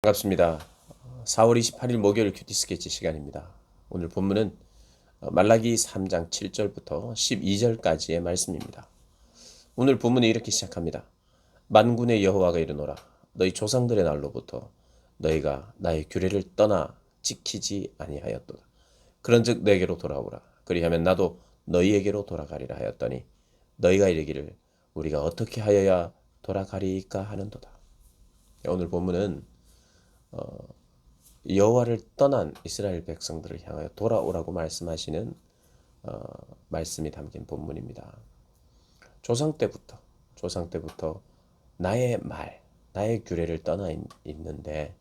반갑습니다. 4월 28일 목요일 큐티 스케치 시간입니다. 오늘 본문은 말라기 3장 7절부터 12절까지의 말씀입니다. 오늘 본문이 이렇게 시작합니다. 만군의 여호와가 이르노라. 너희 조상들의 날로부터 너희가 나의 규례를 떠나 지키지 아니하였도다. 그런즉 내게로 돌아오라. 그리하면 나도 너희에게로 돌아가리라 하였더니 너희가 이르기를 우리가 어떻게 하여야 돌아가리까 하는도다. 오늘 본문은 여호와를 떠난 이스라엘 백성들을 향하여 돌아오라고 말씀하시는 말씀이 담긴 본문입니다. 조상 때부터 나의 말, 나의 규례를 떠나 있는데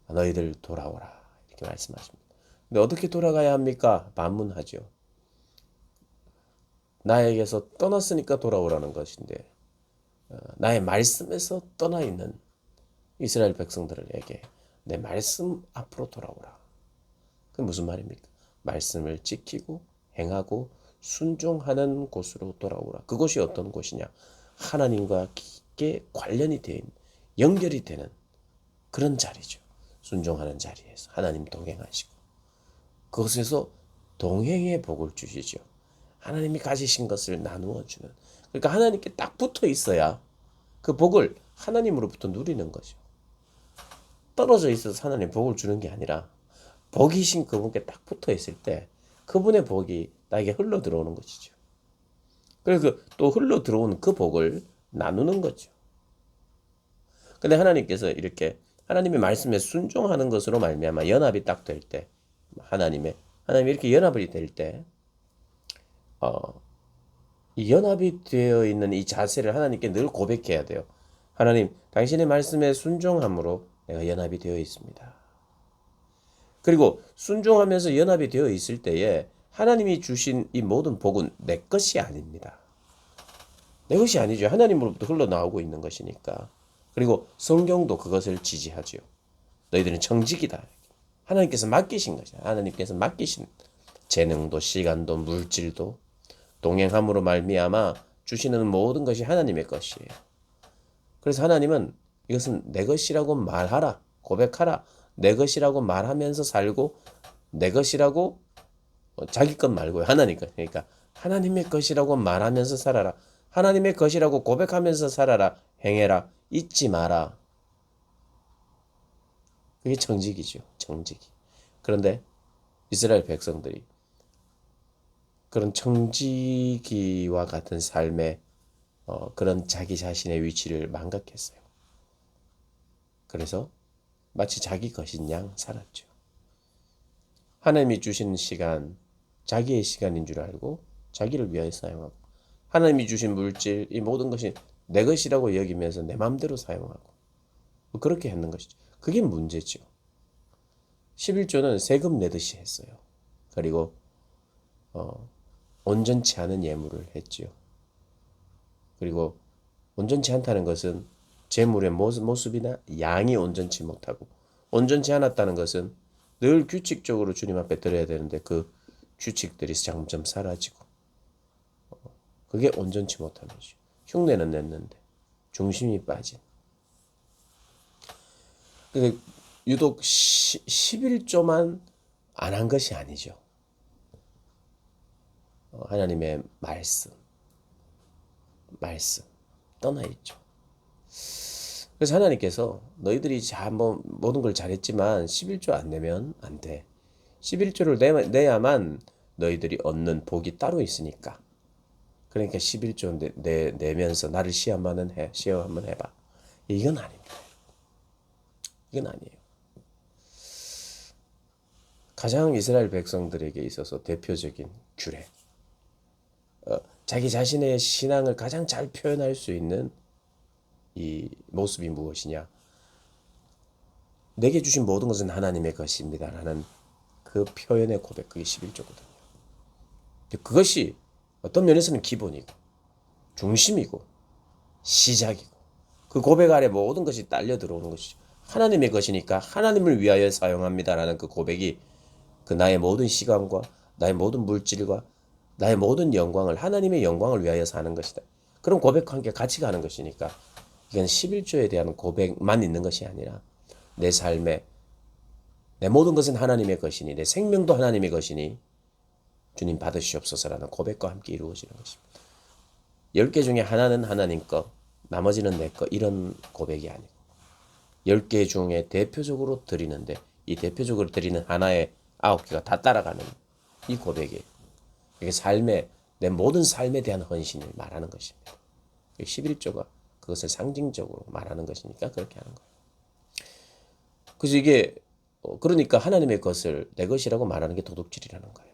너희들 돌아오라 이렇게 말씀하십니다. 근데 어떻게 돌아가야 합니까? 반문하죠. 나에게서 떠났으니까 돌아오라는 것인데 나의 말씀에서 떠나 있는 이스라엘 백성들에게 내 말씀 앞으로 돌아오라. 그게 무슨 말입니까? 말씀을 지키고 행하고 순종하는 곳으로 돌아오라. 그곳이 어떤 곳이냐? 하나님과 깊게 관련이 된, 연결이 되는 그런 자리죠. 순종하는 자리에서 하나님 동행하시고 그곳에서 동행의 복을 주시죠. 하나님이 가지신 것을 나누어 주는. 그러니까 하나님께 딱 붙어 있어야 그 복을 하나님으로부터 누리는 거죠. 떨어져 있어서 하나님 복을 주는 게 아니라 복이신 그분께 딱 붙어 있을 때 그분의 복이 나에게 흘러 들어오는 것이죠. 그래서 또 흘러 들어온 그 복을 나누는 거죠. 근데 하나님께서 이렇게 하나님의 말씀에 순종하는 것으로 말미암아 연합이 딱 될 때, 하나님이 이렇게 연합이 될 때, 이 연합이 되어 있는 이 자세를 하나님께 늘 고백해야 돼요. 하나님, 당신의 말씀에 순종함으로 내가 연합이 되어 있습니다. 그리고 순종하면서 연합이 되어 있을 때에 하나님이 주신 이 모든 복은 내 것이 아닙니다. 내 것이 아니죠. 하나님으로부터 흘러나오고 있는 것이니까. 그리고 성경도 그것을 지지하죠. 너희들은 청직이다. 하나님께서 맡기신 것이야. 하나님께서 맡기신 재능도 시간도 물질도 동행함으로 말미암아 주시는 모든 것이 하나님의 것이에요. 그래서 하나님은 이것은 내 것이라고 말하라, 고백하라, 내 것이라고 말하면서 살고 내 것이라고 자기 것 말고요. 하나님 것. 그러니까 하나님의 것이라고 말하면서 살아라. 하나님의 것이라고 고백하면서 살아라. 행해라. 잊지 마라. 그게 정직이죠. 정직이. 그런데 이스라엘 백성들이 그런 청지기와 같은 삶의 그런 자기 자신의 위치를 망각했어요. 그래서 마치 자기 것인 양 살았죠. 하나님이 주신 시간, 자기의 시간인 줄 알고 자기를 위하여 사용하고 하나님이 주신 물질, 이 모든 것이 내 것이라고 여기면서 내 마음대로 사용하고 그렇게 했는 것이죠. 그게 문제죠. 11조는 세금 내듯이 했어요. 그리고 온전치 않은 예물을 했지요. 그리고 온전치 않다는 것은 제물의 모습이나 양이 온전치 못하고 온전치 않았다는 것은 늘 규칙적으로 주님 앞에 드려야 되는데 그 규칙들이 점점 사라지고 그게 온전치 못한 것이죠. 흉내는 냈는데 중심이 빠진. 유독 11조만 안 한 것이 아니죠. 하나님의 말씀 떠나 있죠. 그래서 하나님께서 너희들이 모든 걸 잘했지만 11조 안 내면 안 돼. 11조를 내야만 너희들이 얻는 복이 따로 있으니까. 그러니까 11조 내면서 나를 시험 한번 해봐. 이건 아닙니다. 이건 아니에요. 가장 이스라엘 백성들에게 있어서 대표적인 규례. 자기 자신의 신앙을 가장 잘 표현할 수 있는 이 모습이 무엇이냐? 내게 주신 모든 것은 하나님의 것입니다. 라는 그 표현의 고백, 그게 11조거든요. 그것이 어떤 면에서는 기본이고, 중심이고, 시작이고, 그 고백 아래 모든 것이 딸려 들어오는 것이죠. 하나님의 것이니까 하나님을 위하여 사용합니다. 라는 그 고백이 그 나의 모든 시간과 나의 모든 물질과 나의 모든 영광을 하나님의 영광을 위하여 사는 것이다. 그런 고백과 함께 같이 가는 것이니까 이건 11조에 대한 고백만 있는 것이 아니라 내 삶에 내 모든 것은 하나님의 것이니 내 생명도 하나님의 것이니 주님 받으시옵소서라는 고백과 함께 이루어지는 것입니다. 10개 중에 하나는 하나님 거, 나머지는 내 거, 이런 고백이 아니고 10개 중에 대표적으로 드리는데 이 대표적으로 드리는 하나의 9개가 다 따라가는 이 고백이에요. 이게 내 모든 삶에 대한 헌신을 말하는 것입니다. 11조가 그것을 상징적으로 말하는 것이니까 그렇게 하는 거예요. 그래서 이게 그러니까 하나님의 것을 내 것이라고 말하는 게 도둑질이라는 거예요.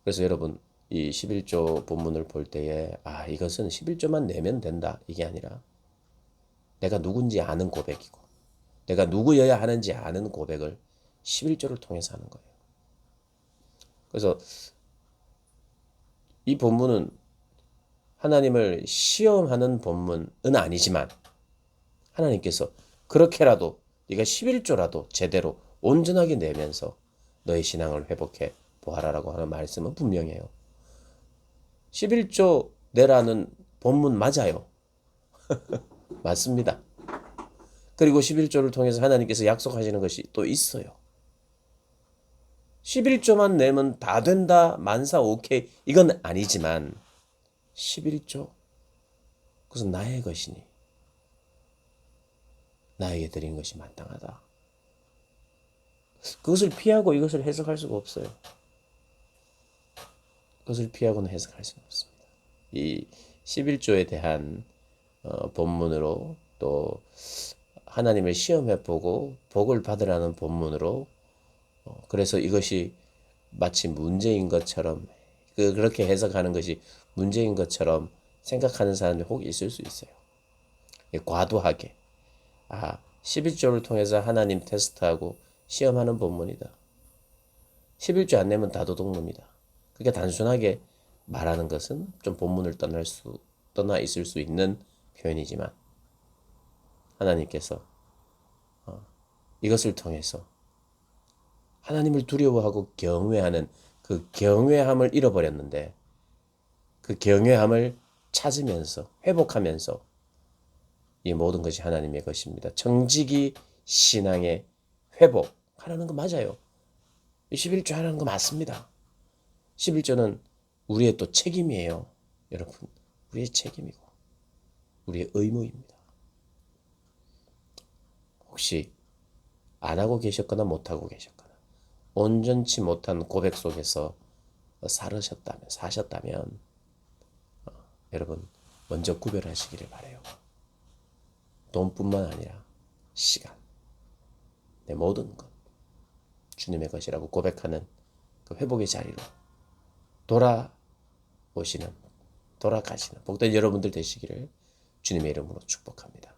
그래서 여러분 이 11조 본문을 볼 때에 이것은 11조만 내면 된다 이게 아니라 내가 누군지 아는 고백이고 내가 누구여야 하는지 아는 고백을 11조를 통해서 하는 거예요. 그래서 이 본문은 하나님을 시험하는 본문은 아니지만 하나님께서 그렇게라도 네가 11조라도 제대로 온전하게 내면서 너의 신앙을 회복해 보아라라고 하는 말씀은 분명해요. 11조 내라는 본문 맞아요. 맞습니다. 그리고 11조를 통해서 하나님께서 약속하시는 것이 또 있어요. 11조만 내면 다 된다, 만사 오케이 이건 아니지만 11조 그것은 나의 것이니 나에게 드린 것이 마땅하다. 그것을 피하고 이것을 해석할 수가 없어요. 그것을 피하고는 해석할 수가 없습니다. 이 11조에 대한 본문으로 또 하나님을 시험해보고 복을 받으라는 본문으로 그래서 이것이 마치 문제인 것처럼 그렇게 해석하는 것이 문제인 것처럼 생각하는 사람들이 혹 있을 수 있어요. 과도하게 11조를 통해서 하나님 테스트하고 시험하는 본문이다. 11조 안 내면 다 도둑놈이다. 그게 단순하게 말하는 것은 좀 본문을 떠나 있을 수 있는 표현이지만 하나님께서 이것을 통해서 하나님을 두려워하고 경외하는 그 경외함을 잃어버렸는데 그 경외함을 찾으면서 회복하면서 이 모든 것이 하나님의 것입니다. 정직이 신앙의 회복하라는 거 맞아요. 11조 하라는 거 맞습니다. 11조는 우리의 또 책임이에요. 여러분, 우리의 책임이고 우리의 의무입니다. 혹시 안 하고 계셨거나 못하고 계셨거나 온전치 못한 고백 속에서 사셨다면 여러분 먼저 구별하시기를 바라요. 돈뿐만 아니라 시간, 내 모든 것 주님의 것이라고 고백하는 그 회복의 자리로 돌아가시는 복된 여러분들 되시기를 주님의 이름으로 축복합니다.